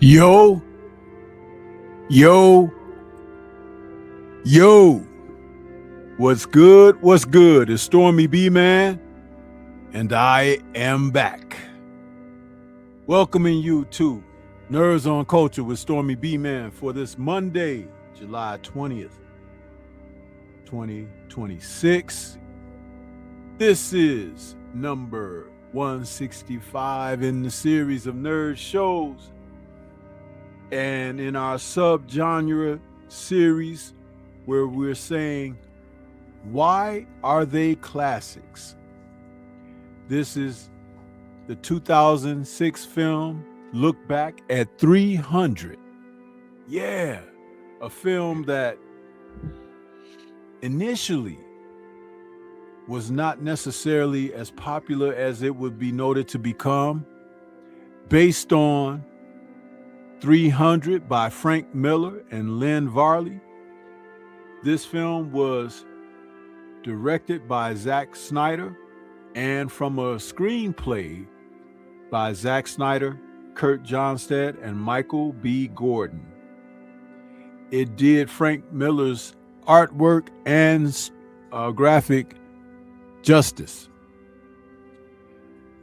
Yo, yo, yo. What's good? What's good? It's Stormybman, and I am back. Welcoming you to Nerds on Culture with Stormybman for this Monday, July 20th, 2026. This is number 165 in the series of nerd shows. And in our sub-genre series where we're saying, why are they classics? This is the 2006 film, Look Back at 300. Yeah, a film that initially was not necessarily as popular as it would be noted to become, based on 300 by Frank Miller and Lynn Varley. This film was directed by Zack Snyder and from a screenplay by Zack Snyder, Kurt Johnstad, and Michael B. Gordon. It did Frank Miller's artwork and graphic justice.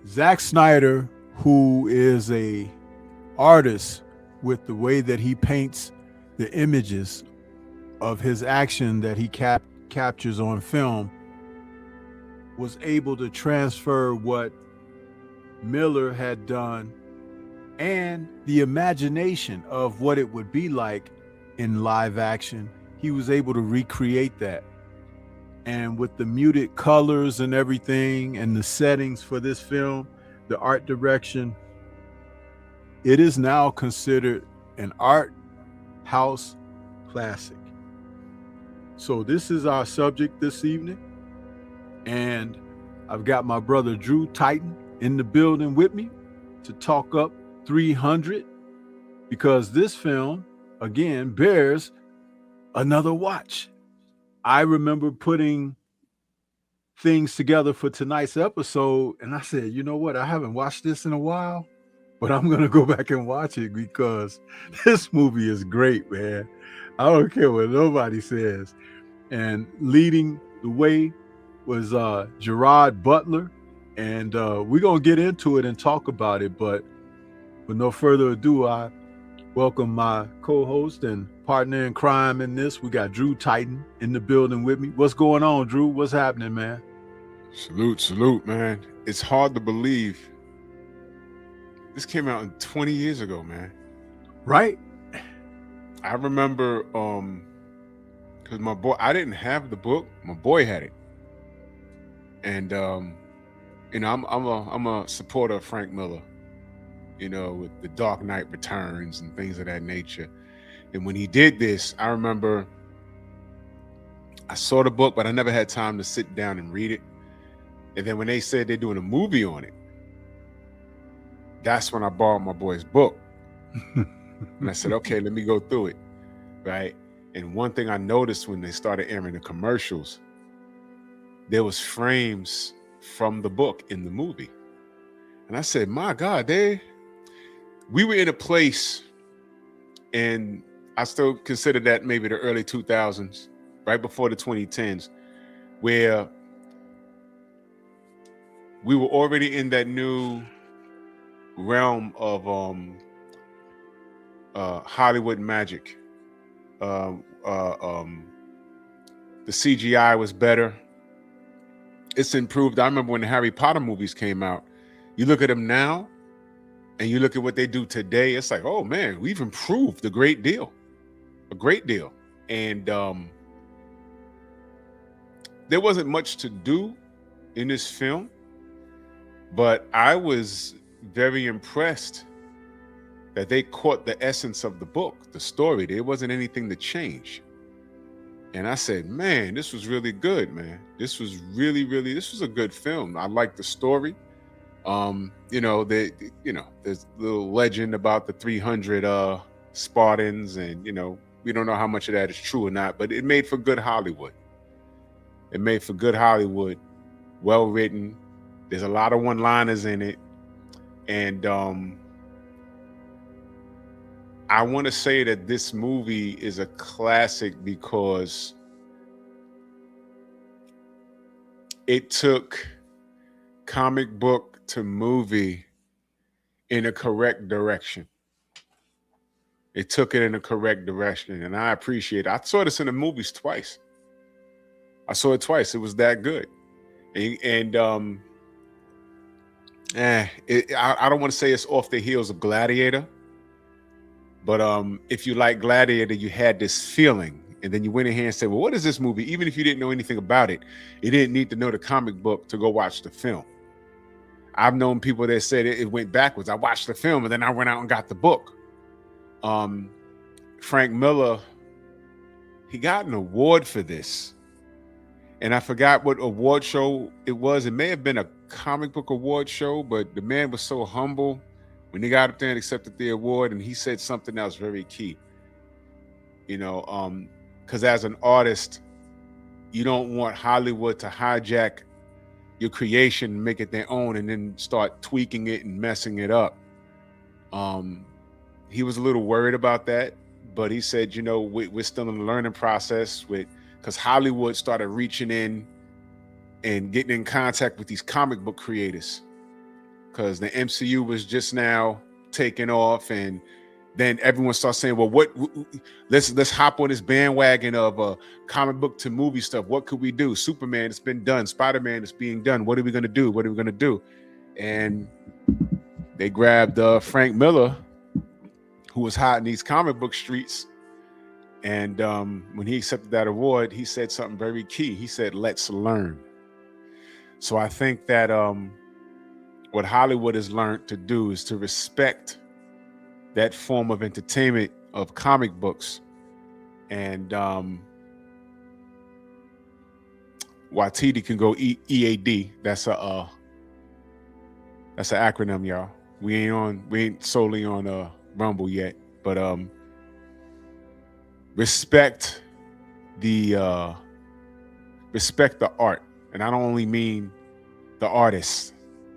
Zack Snyder, who is a artist with the way that he paints the images of his action that he captures on film, was able to transfer what Miller had done and the imagination of what it would be like in live action. He was able to recreate that. And with the muted colors and everything and the settings for this film, the art direction, it is now considered an art house classic. So this is our subject this evening. And I've got my brother Drew Titan in the building with me to talk up 300, because this film, again, bears another watch. I remember putting things together for tonight's episode, and I said, you know what? I haven't watched this in a while, but I'm going to go back and watch it because this movie is great, man. I don't care what nobody says. And leading the way was Gerard Butler, and we're going to get into it and talk about it, but with no further ado, I welcome my co-host and partner in crime in this. We got Drew Titan in the building with me. What's going on, Drew? What's happening, man? Salute, man. It's hard to believe this came out 20 years ago, man. Right? I remember because my boy, I didn't have the book, my boy had it. And you know, I'm a supporter of Frank Miller, you know, with The Dark Knight Returns and things of that nature. And when he did this, I remember I saw the book, but I never had time to sit down and read it. And then when they said they're doing a movie on it, that's when I borrowed my boy's book. And I said, okay, let me go through it, right? And one thing I noticed when they started airing the commercials, there was frames from the book in the movie. And I said, my God, we were in a place, and I still consider that maybe the early 2000s, right before the 2010s, where we were already in that new realm of Hollywood magic. The CGI was better. It's improved. I remember when the Harry Potter movies came out, you look at them now and you look at what they do today, it's like, oh man, we've improved a great deal. And there wasn't much to do in this film, but I was very impressed that they caught the essence of the book, the story. There wasn't anything to change. And I said, man, this was really good, man. This was this was a good film. I liked the story. You know, there's a little legend about the 300 Spartans, and, you know, we don't know how much of that is true or not, but it made for good Hollywood. Well written. There's a lot of one-liners in it. And I want to say that this movie is a classic because it took comic book to movie in a correct direction. It took it in a correct direction, and I appreciate it. I saw this in the movies twice. I saw it twice. It was that good. And I don't want to say it's off the heels of Gladiator, but if you like Gladiator, you had this feeling, and then you went in here and said, well, what is this movie? Even if you didn't know anything about it, you didn't need to know the comic book to go watch the film. I've known people that said it went backwards. I watched the film and then I went out and got the book. Frank Miller, he got an award for this. And I forgot what award show it was. It may have been a comic book award show, but the man was so humble when he got up there and accepted the award, and he said something that was very key. Because as an artist, you don't want Hollywood to hijack your creation and make it their own and then start tweaking it and messing it up. He was a little worried about that, but he said, we're still in the learning process because Hollywood started reaching in and getting in contact with these comic book creators, because the MCU was just now taking off, and then everyone starts saying, well, let's hop on this bandwagon of comic book to movie stuff. What could we do? Superman, it's been done. Spider-Man, it's being done. What are we going to do? What are we going to do? And they grabbed Frank Miller, who was hot in these comic book streets. And when he accepted that award, he said something very key. He said, let's learn. So I think that what Hollywood has learned to do is to respect that form of entertainment of comic books. And Watiti can go EAD. That's an acronym, y'all. We ain't solely on Rumble yet, but respect the art. And I don't only mean the artists,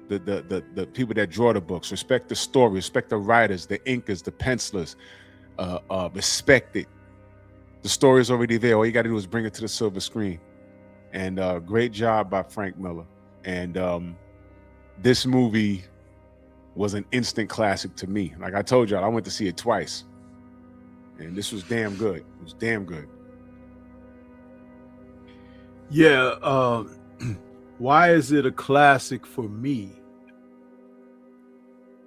the people that draw the books. Respect the story, respect the writers, the inkers, the pencilers. Respect it. The story is already there. All you got to do is bring it to the silver screen. And great job by Frank Miller. And this movie was an instant classic to me. Like I told y'all, I went to see it twice. And this was damn good. It was damn good. Yeah. Why is it a classic for me?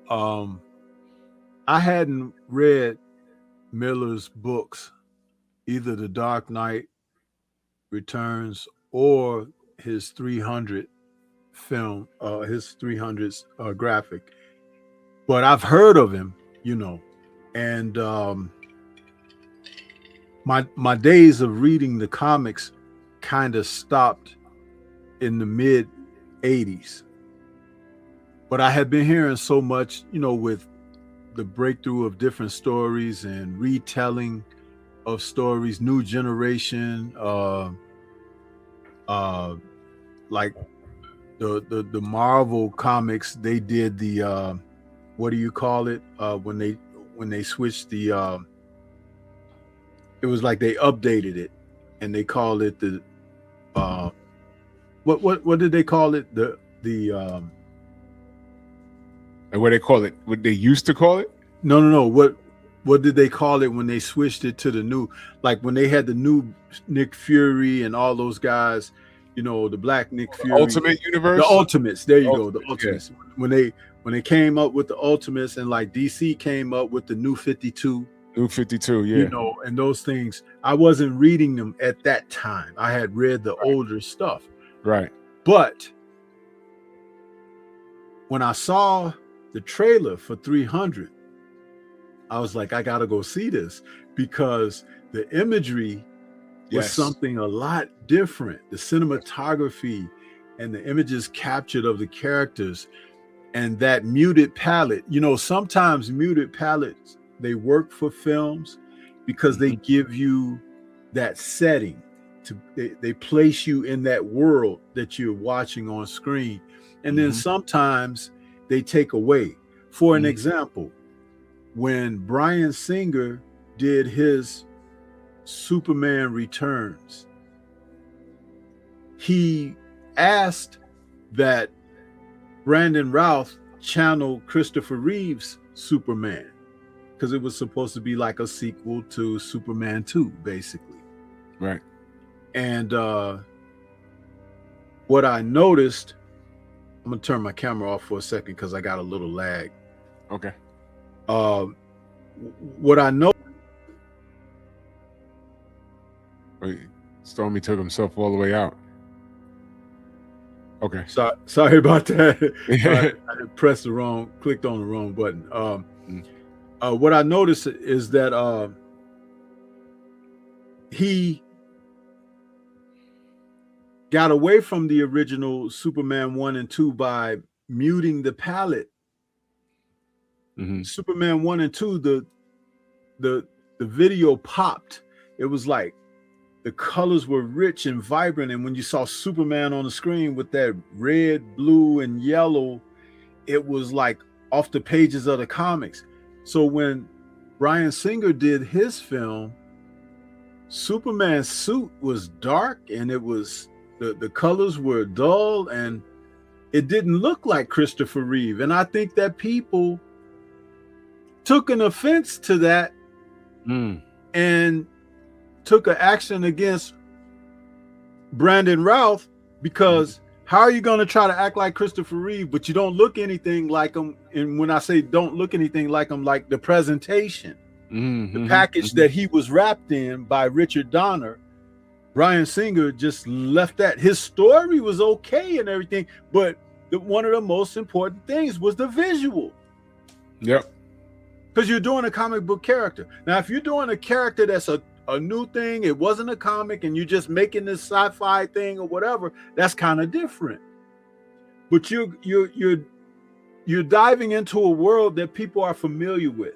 I hadn't read Miller's books, either The Dark Knight Returns or his 300 film, his 300s graphic. But I've heard of him, and my days of reading the comics kind of stopped in the mid 80s. But I had been hearing so much, with the breakthrough of different stories and retelling of stories, new generation, like the Marvel comics, they did the what do you call it? When they switched the it was like they updated it and they called it the what did they call it? And what they call it? What they used to call it? No. What did they call it when they switched it to the new? Like when they had the new Nick Fury and all those guys, the Black Nick Fury, Ultimate Universe, the Ultimates. There you go, the Ultimates. Ultimates. Yeah. When they came up with the Ultimates, and like DC came up with the New 52. New 52, yeah. And those things, I wasn't reading them at that time. I had read the older stuff. Right. But when I saw the trailer for 300, I was like, I got to go see this, because the imagery was something a lot different. The cinematography and the images captured of the characters and that muted palette. Sometimes muted palettes, they work for films because they give you that setting. They place you in that world that you're watching on screen. And then sometimes they take away. For an example, when Bryan Singer did his Superman Returns, he asked that Brandon Routh channel Christopher Reeve's Superman, because it was supposed to be like a sequel to Superman 2, basically. Right. And what I noticed, I'm going to turn my camera off for a second because I got a little lag. Okay. What I know. Wait, Stormy took himself all the way out. Okay. Sorry about that. I clicked on the wrong button. What I noticed is that he got away from the original Superman 1 and 2 by muting the palette Superman 1 and 2, the video popped. It was like the colors were rich and vibrant, and when you saw Superman on the screen with that red, blue, and yellow, it was like off the pages of the comics. So when Bryan Singer did his film, Superman's suit was dark, and it was the colors were dull, and it didn't look like Christopher Reeve. And I think that people took an offense to that and took an action against Brandon Routh, because how are you going to try to act like Christopher Reeve, but you don't look anything like him? And when I say don't look anything like him, like the presentation, the package that he was wrapped in by Richard Donner, Bryan Singer just left that. His story was okay and everything, but one of the most important things was the visual. Yep. Because you're doing a comic book character. Now, if you're doing a character that's a new thing, it wasn't a comic, and you're just making this sci-fi thing or whatever, that's kind of different. But you're diving into a world that people are familiar with,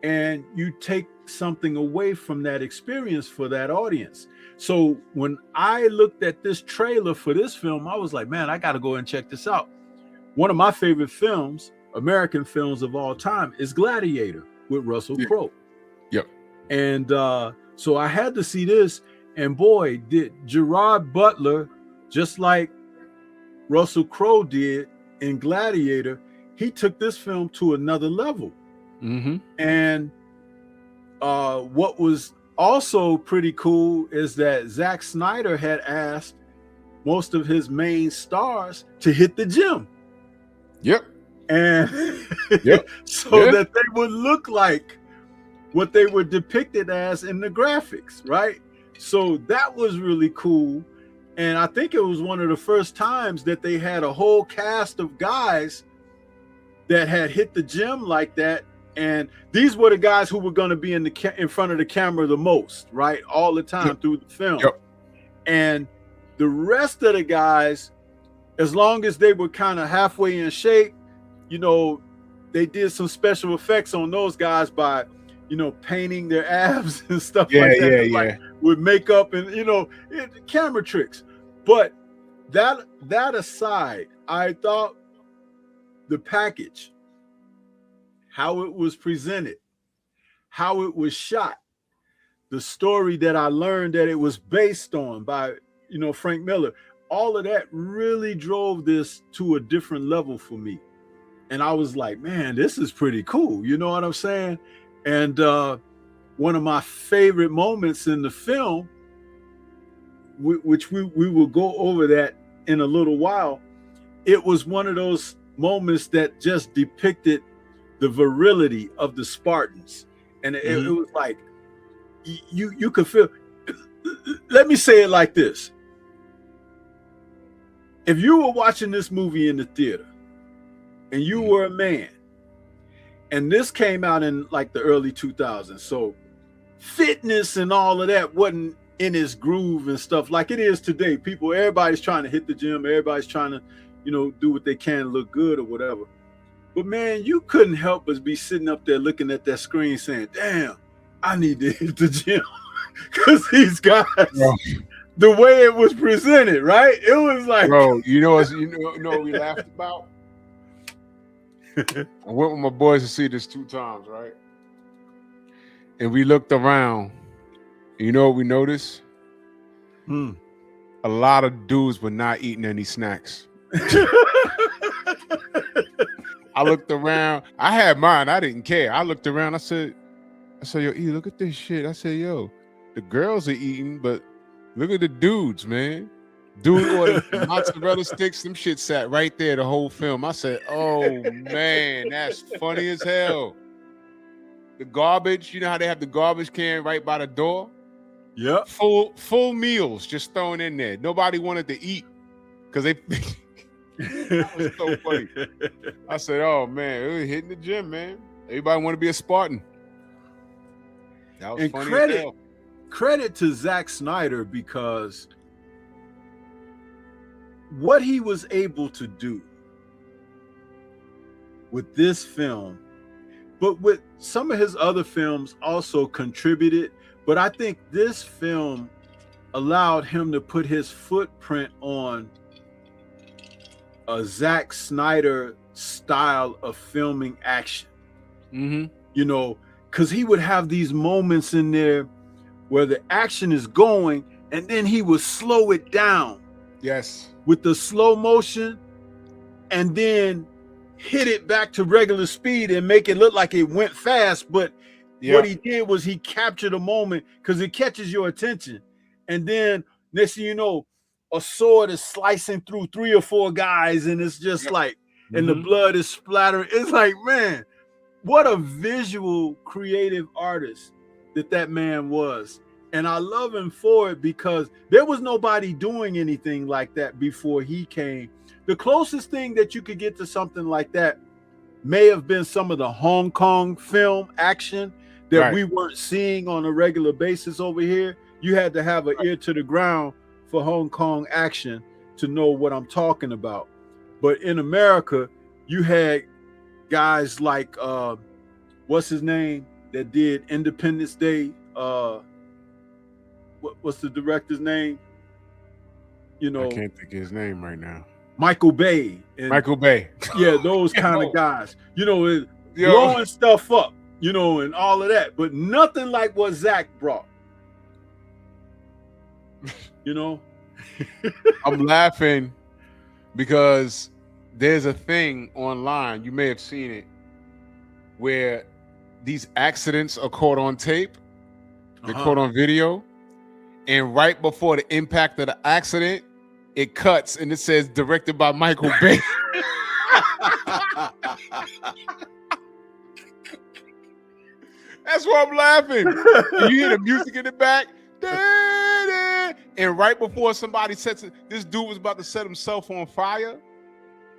and you take something away from that experience for that audience. So when I looked at this trailer for this film, I was like, man, I got to go and check this out. One of my favorite films, American films of all time, is Gladiator with Russell Crowe. Yep. And so I had to see this, and boy, did Gerard Butler, just like Russell Crowe did in Gladiator, he took this film to another level. And what was also pretty cool is that Zack Snyder had asked most of his main stars to hit the gym. Yep. And so that they would look like what they were depicted as in the graphics, right? So that was really cool. And I think it was one of the first times that they had a whole cast of guys that had hit the gym like that. And these were the guys who were going to be in front of the camera the most, right? All the time through the film. And the rest of the guys, as long as they were kind of halfway in shape, you know, they did some special effects on those guys by, you know, painting their abs and stuff like that, like with makeup and, you know, camera tricks. But that aside, I thought the package, how it was presented, how it was shot, the story that I learned that it was based on by, you know, Frank Miller, all of that really drove this to a different level for me. And I was like, man, this is pretty cool. You know what I'm saying? And one of my favorite moments in the film, which we will go over that in a little while, it was one of those moments that just depicted the virility of the Spartans. And it was like, you could feel, let me say it like this. If you were watching this movie in the theater and you were a man, and this came out in like the early 2000s, so fitness and all of that wasn't in its groove and stuff like it is today. Everybody's trying to hit the gym, everybody's trying to, you know, do what they can to look good or whatever. But man, you couldn't help but be sitting up there looking at that screen saying, damn, I need to hit the gym. Because these guys, the way it was presented, right? It was like, bro, you know what we laughed about? I went with my boys to see this 2 times, right? And we looked around. You know what we noticed? A lot of dudes were not eating any snacks. I looked around. I had mine. I didn't care. I looked around. I said, yo, E, look at this shit. I said, yo, the girls are eating, but look at the dudes, man. Dude ordered mozzarella sticks. Them shit sat right there the whole film. I said, oh, man, that's funny as hell. The garbage, you know how they have the garbage can right by the door? Yeah. Full meals just thrown in there. Nobody wanted to eat because they... That was so funny. I said, oh, man, it was hitting the gym, man. Everybody want to be a Spartan. That was funny as hell. Credit to Zack Snyder, because what he was able to do with this film, but with some of his other films also contributed. But I think this film allowed him to put his footprint on a Zack Snyder style of filming action. You know, because he would have these moments in there where the action is going and then he would slow it down. Yes. With the slow motion and then hit it back to regular speed and make it look like it went fast. But what he did was he captured a moment because it catches your attention. And then next thing you know, a sword is slicing through 3 or 4 guys and it's just like, and the blood is splattering. It's like, man, what a visual creative artist that man was. And I love him for it because there was nobody doing anything like that before he came. The closest thing that you could get to something like that may have been some of the Hong Kong film action that we weren't seeing on a regular basis over here. You had to have an ear to the ground for Hong Kong action to know what I'm talking about. But in America, you had guys like what's his name that did Independence Day? What's the director's name? You know, I can't think of his name right now. Michael Bay. Michael Bay. Yeah, those kind of guys. You know, blowing stuff up, you know, and all of that. But nothing like what Zach brought. You know? I'm laughing because there's a thing online, you may have seen it, where these accidents are caught on tape, they're caught on video, and right before the impact of the accident, it cuts and it says directed by Michael Bay. That's why I'm laughing. You hear the music in the back, and right before somebody sets it, this dude was about to set himself on fire.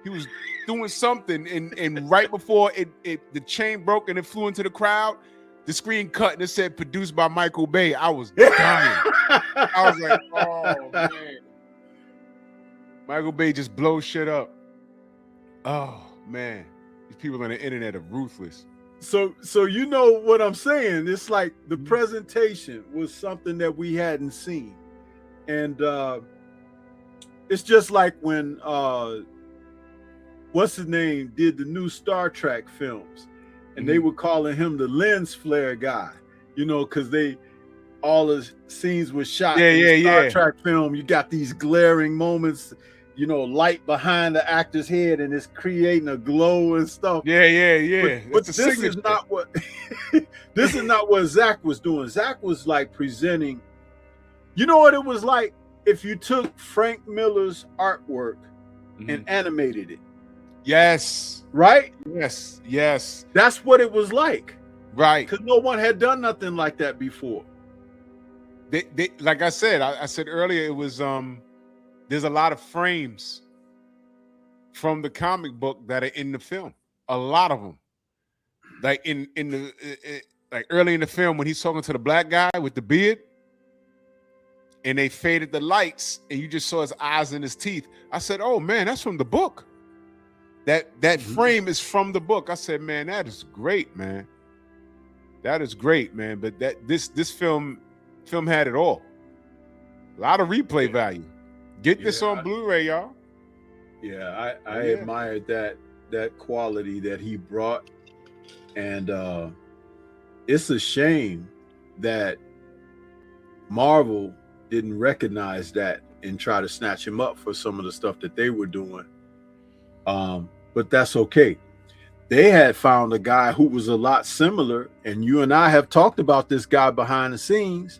He was doing something, and right before the chain broke and it flew into the crowd, the screen cut and it said produced by Michael Bay. I was dying. I was like, oh man. Michael Bay just blows shit up. Oh man. These people on the internet are ruthless. So you know what I'm saying? It's like the presentation was something that we hadn't seen. And it's just like when what's his name did the new Star Trek films, and they were calling him the lens flare guy, you know, because all the scenes were shot in the Star Trek film. You got these glaring moments, you know, light behind the actor's head, and it's creating a glow and stuff. But this is not what this is not what Zach was doing. Zach was like presenting. You know what it was like if you took Frank Miller's artwork and animated it. Yes. Right? Yes. That's what it was like. Right. Because no one had done nothing like that before. They like I said earlier, it was there's a lot of frames from the comic book that are in the film. A lot of them. Like in the like early in the film when he's talking to the black guy with the beard, and they faded the lights and you just saw his eyes and his teeth. I said, oh man, that's from the book. That frame is from the book. I said, man, that is great, man. That is great, man. But this film had it all. A lot of replay value. Get this on Blu-ray, y'all. Yeah, I admired that quality that he brought. And it's a shame that Marvel didn't recognize that and try to snatch him up for some of the stuff that they were doing. But that's okay. They had found a guy who was a lot similar, and you and I have talked about this guy behind the scenes,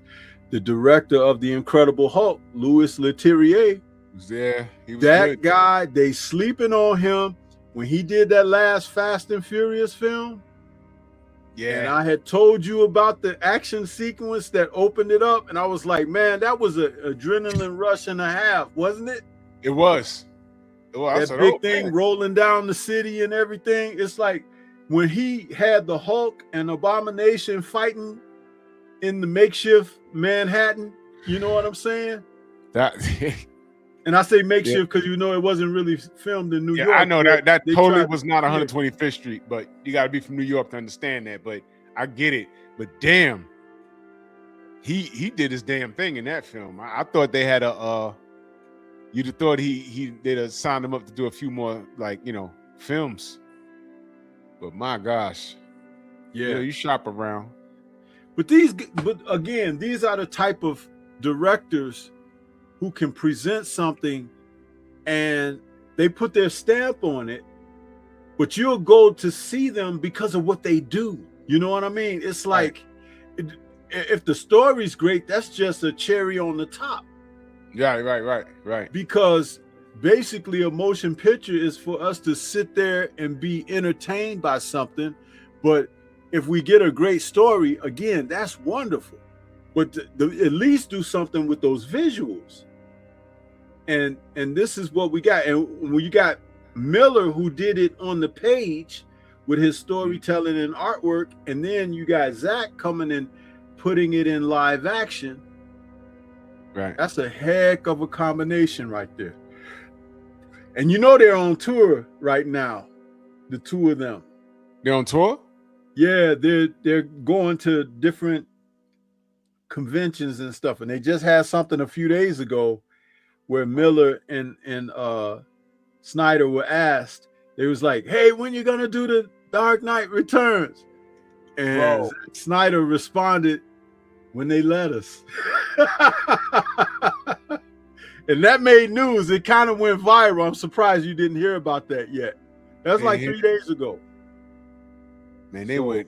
the director of The Incredible Hulk, Louis Leterrier. Was there. He was that good. Guy, they sleeping on him when he did that last Fast and Furious film. Yeah. And I had told you about the action sequence that opened it up, and I was like, man, that was an adrenaline rush and a half, wasn't it? It was. That big thing rolling down the city and everything. It's like when he had the Hulk and Abomination fighting in the makeshift Manhattan. You know what I'm saying? That And I say makeshift because it wasn't really filmed in New York. I know that They totally tried- was not 125th Street, but you got to be from New York to understand that. But I get it. But damn, he did his damn thing in that film. I thought they had you'd have thought they'd have signed him up to do a few more films. But my gosh, you shop around. But again, these are the type of directors who can present something and they put their stamp on it, but you'll go to see them because of what they do. You know what I mean? It's like, if the story's great, that's just a cherry on the top. Yeah, right. Because basically a motion picture is for us to sit there and be entertained by something. But if we get a great story, again, that's wonderful. But at least do something with those visuals. And this is what we got. And when you got Miller, who did it on the page with his storytelling and artwork, and then you got Zach coming and putting it in live action. Right. That's a heck of a combination right there. And they're on tour right now, the two of them. They're on tour? Yeah, they're going to different conventions and stuff. And they just had something a few days ago where Miller and Snyder were asked. They was like, "Hey, when you gonna do the Dark Knight Returns?" And Snyder responded, "When they let us." And that made news. It kind of went viral. I'm surprised you didn't hear about that yet. That's like 3 days ago. Man, they were.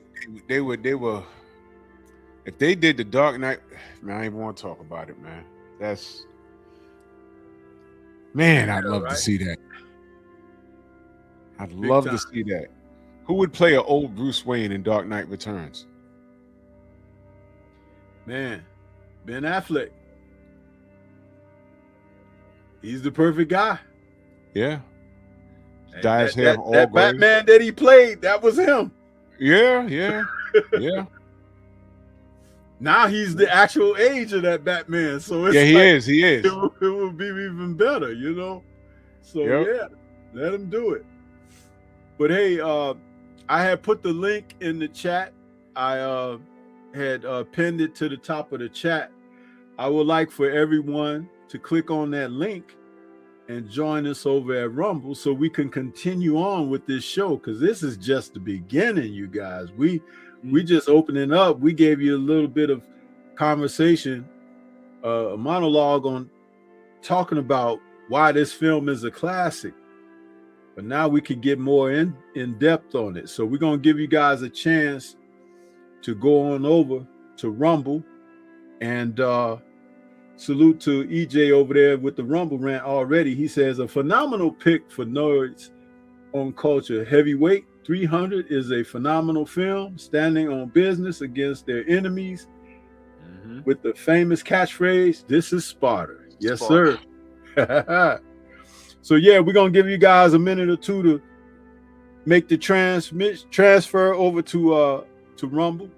If they did the Dark Knight, man, I don't even want to talk about it, man. I'd love to see that. I'd love to see that. Who would play an old Bruce Wayne in Dark Knight Returns? Man, Ben Affleck. He's the perfect guy. Yeah. Dye his hair all that gray. Batman that he played, that was him. Yeah. Now he's the actual age of that Batman. So it's he is. It will be even better, So let him do it. But hey, I had put the link in the chat. I had pinned it to the top of the chat. I would like for everyone to click on that link and join us over at Rumble so we can continue on with this show, because this is just the beginning, you guys. We just opening up. We gave you a little bit of conversation, a monologue on talking about why this film is a classic. But now we could get more in depth on it. So we're going to give you guys a chance to go on over to Rumble. And salute to EJ over there with the Rumble rant already. He says, a phenomenal pick for Noids on Culture. Heavyweight 300 is a phenomenal film, standing on business against their enemies with the famous catchphrase, "This is Sparta." Yes, sir. So yeah, we're gonna give you guys a minute or two to make the transfer over to Rumble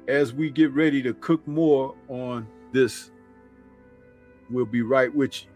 as we get ready to cook more on this. We'll be right with you.